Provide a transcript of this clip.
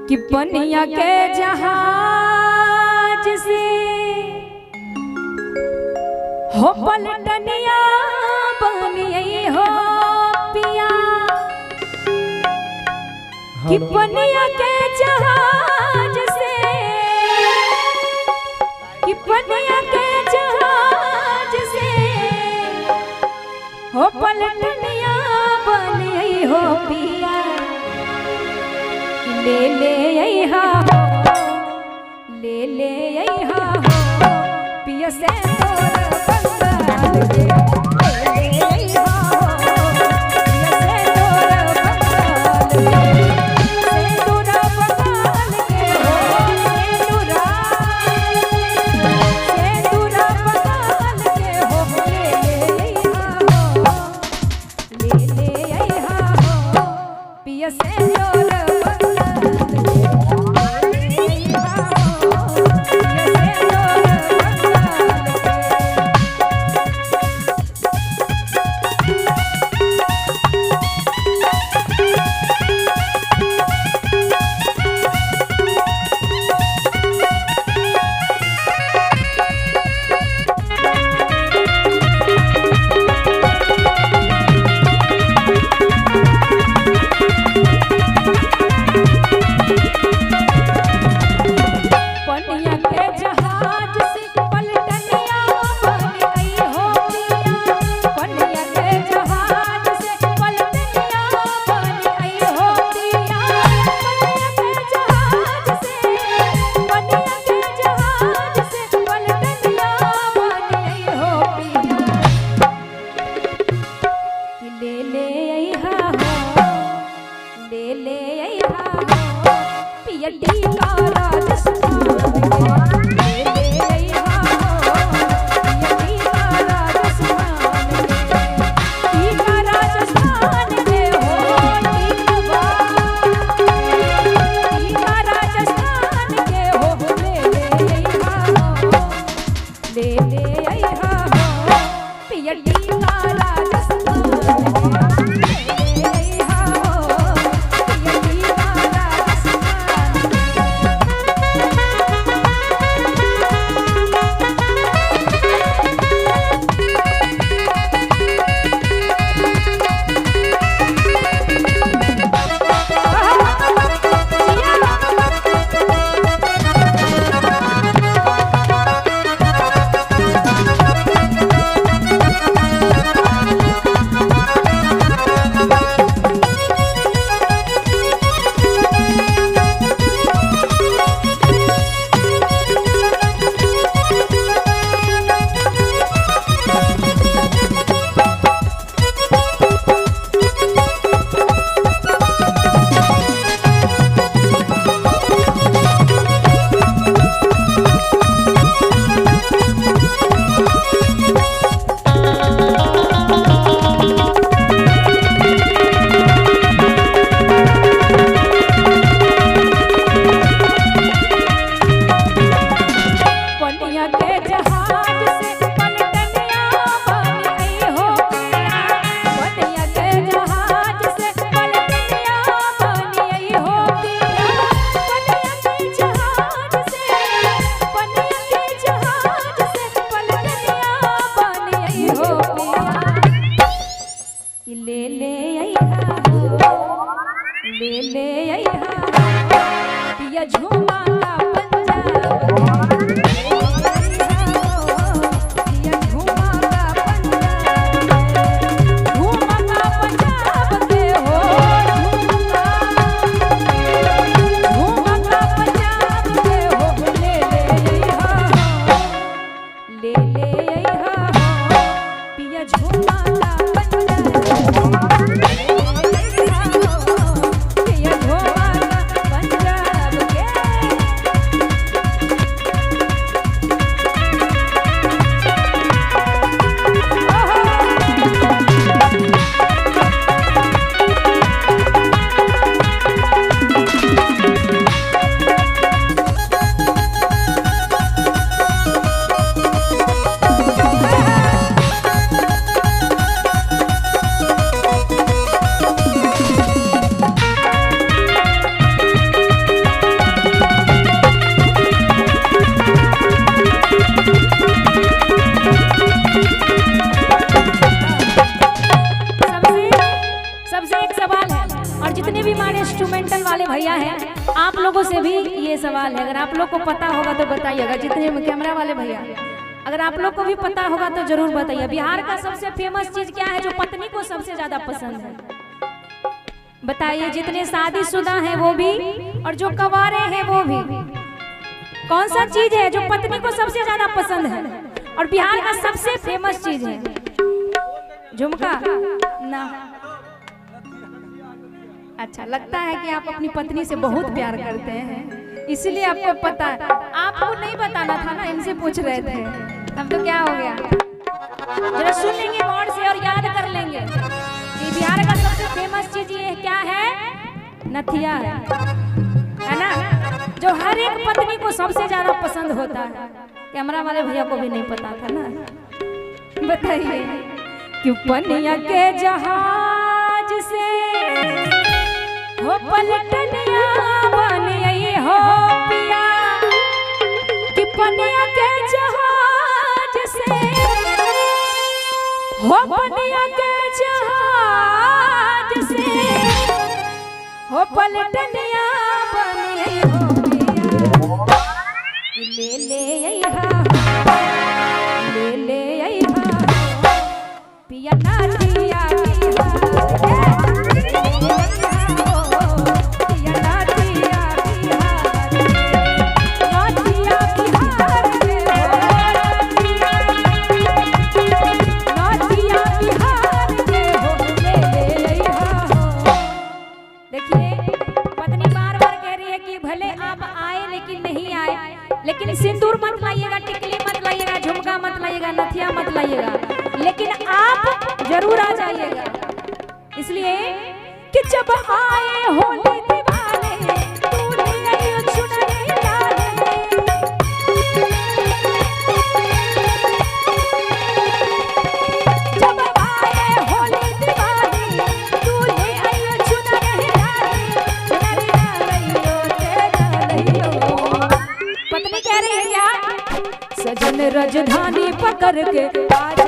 कि पनिया के जहाज से हो पलटनिया बनिए हो पिया कि पनिया के जहाज से कि पनिया के जहाज से हो पलटनिया बनिए हो पिया ले ले अइहा हो ले ले अइहा हो पिया से तोर बंगाल के ले ले अइहा हो पिया से तोर बंगाल के से तोर बंगाल के हो से तोर बंगाल के हो ले ले अइहा हो पिया से तोर एक सवाल है, और जितने भी हमारे इंस्ट्रूमेंटल वाले भैया हैं, आप लोगों से भी ये सवाल है, अगर आप लोग को पता होगा तो बताइएगा। जितने कैमरा वाले भैया, अगर आप लोग को भी पता होगा तो जरूर बताइए। बिहार का सबसे फेमस चीज क्या है जो पत्नी को सबसे ज्यादा पसंद है? बताइए। जितने शादीशुदा हैं वो भी और जो कवारे हैं वो भी। कौन सा चीज है जो पत्नी को सबसे ज्यादा पसंद है और बिहार का सबसे फेमस चीज है? झुमका ना। अच्छा, लगता है कि आप अपनी पत्नी से बहुत प्यार करते हैं, इसलिए आपको पता है। आपको नहीं बताना था ना, इनसे पूछ रहे थे। अब तो क्या हो गया, जरा सुन लेंगे गौर से और याद कर लेंगे कि बिहार का सबसे फेमस चीज ये क्या है? नथिया है ना, जो हर एक पत्नी को सबसे ज्यादा पसंद होता है। कैमरा वाले भैया को भी नहीं पता था ना। बताइए। क्यों पनिया के जहाज से हो पलटनिया बन आई हो पिया, कि पनिया के जहाज से हो पनिया के जहाज से हो पलटनिया बन आई हो पिया, ले ले आइहा, ले ले आइहा पिया नाथिया लेकिन सिंदूर मत लाइएगा, टिकली मत लाइएगा, झुमका मत लाइएगा, नथिया मत लाइएगा, लेकिन आप जरूर आ जाइएगा। इसलिए कि जब आए होली दिवाले तू ले आई चुनरी लाले, जब आए होली दिवाले तू ले आई चुनरी लाले, चुनरी लाइयो तेरा लइयो। पत्नी कह रही है क्या? सजन राजधानी पकड़ के आज